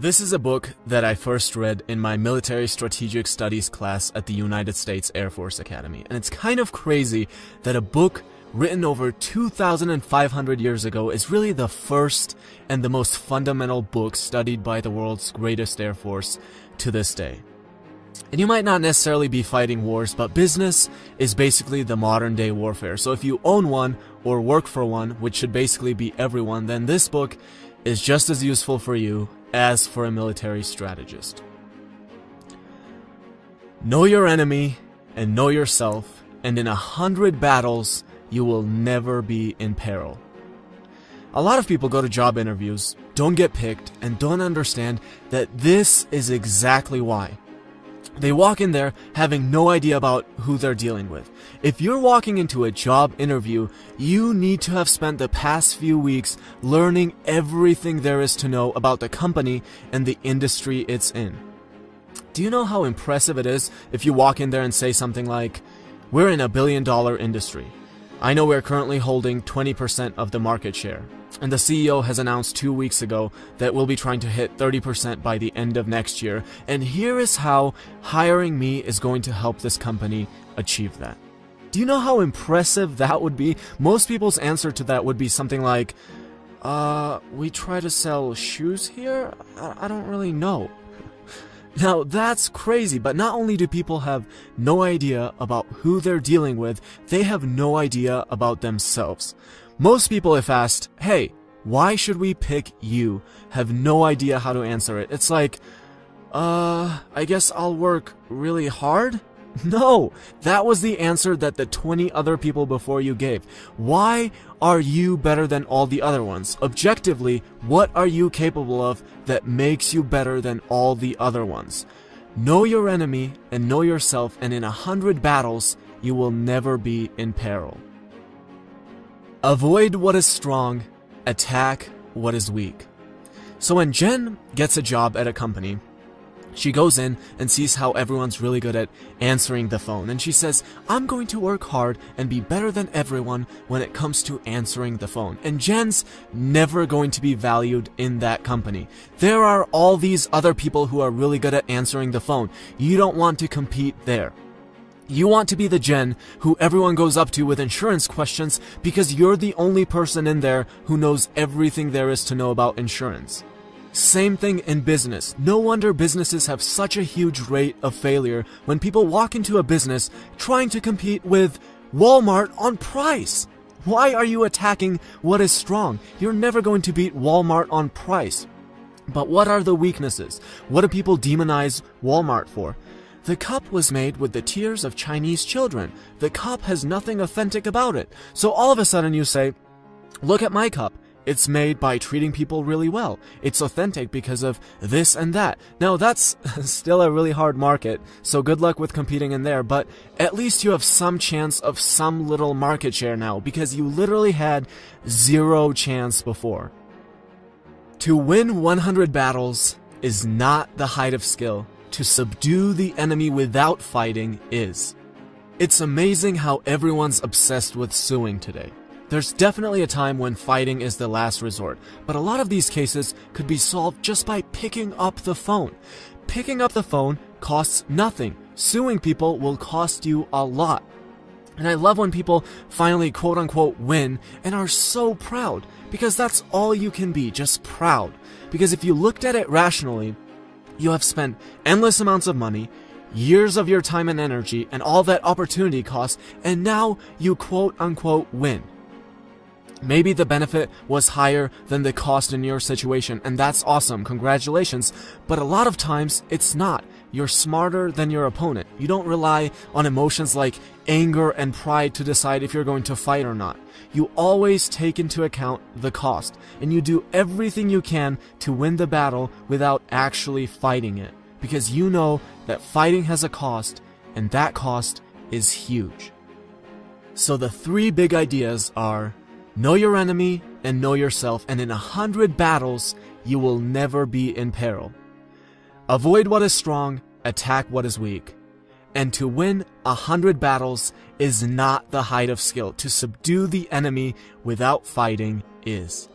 This is a book that I first read in my military strategic studies class at the United States Air Force Academy. And it's kind of crazy that a book written over 2,500 years ago is really the first and the most fundamental book studied by the world's greatest Air Force to this day. And you might not necessarily be fighting wars, but business is basically the modern day warfare. So if you own one or work for one, which should basically be everyone, then this book is just as useful for you as for a military strategist. Know your enemy and know yourself, and in 100 battles, you will never be in peril. A lot of people go to job interviews, don't get picked, and don't understand that this is exactly why. They walk in there having no idea about who they're dealing with. If you're walking into a job interview, you need to have spent the past few weeks learning everything there is to know about the company and the industry it's in. Do you know how impressive it is if you walk in there and say something like, "We're in $1 billion industry. I know we're currently holding 20% of the market share. And the CEO has announced 2 weeks ago that we'll be trying to hit 30% by the end of next year. And here is how hiring me is going to help this company achieve that." Do you know how impressive that would be? Most people's answer to that would be something like, we try to sell shoes here? I don't really know. Now that's crazy, but not only do people have no idea about who they're dealing with, they have no idea about themselves. Most people, if asked, "Hey, why should we pick you?" have no idea how to answer it. It's like, I guess I'll work really hard? No, that was the answer that the 20 other people before you gave. Why are you better than all the other ones? Objectively, what are you capable of that makes you better than all the other ones? Know your enemy and know yourself, and in 100 battles, you will never be in peril. Avoid what is strong, attack what is weak. So when Jen gets a job at a company, she goes in and sees how everyone's really good at answering the phone. And she says, "I'm going to work hard and be better than everyone when it comes to answering the phone." And Jen's never going to be valued in that company. There are all these other people who are really good at answering the phone. You don't want to compete there. You want to be the Jen who everyone goes up to with insurance questions because you're the only person in there who knows everything there is to know about insurance. Same thing in business. No wonder businesses have such a huge rate of failure when people walk into a business trying to compete with Walmart on price. Why are you attacking what is strong? You're never going to beat Walmart on price. But what are the weaknesses? What do people demonize Walmart for? The cup was made with the tears of Chinese children. The cup has nothing authentic about it. So all of a sudden you say, "Look at my cup. It's made by treating people really well. It's authentic because of this and that." Now that's still a really hard market, so good luck with competing in there, but at least you have some chance of some little market share now, because you literally had 0 chance before. To win 100 battles is not the height of skill. To subdue the enemy without fighting is. It's amazing how everyone's obsessed with suing today. There's definitely a time when fighting is the last resort, but a lot of these cases could be solved just by picking up the phone. Picking up the phone costs nothing. Suing people will cost you a lot. And I love when people finally quote-unquote win and are so proud, because that's all you can be, just proud. Because if you looked at it rationally, you have spent endless amounts of money, years of your time and energy, and all that opportunity cost, and now you quote-unquote win. Maybe the benefit was higher than the cost in your situation, and that's awesome, congratulations, but a lot of times it's not. You're smarter than your opponent. You don't rely on emotions like anger and pride to decide if you're going to fight or not. You always take into account the cost, and you do everything you can to win the battle without actually fighting it, because you know that fighting has a cost, and that cost is huge. So the 3 big ideas are: know your enemy and know yourself, and in 100 battles, you will never be in peril. Avoid what is strong, attack what is weak. And to win 100 battles is not the height of skill. To subdue the enemy without fighting is.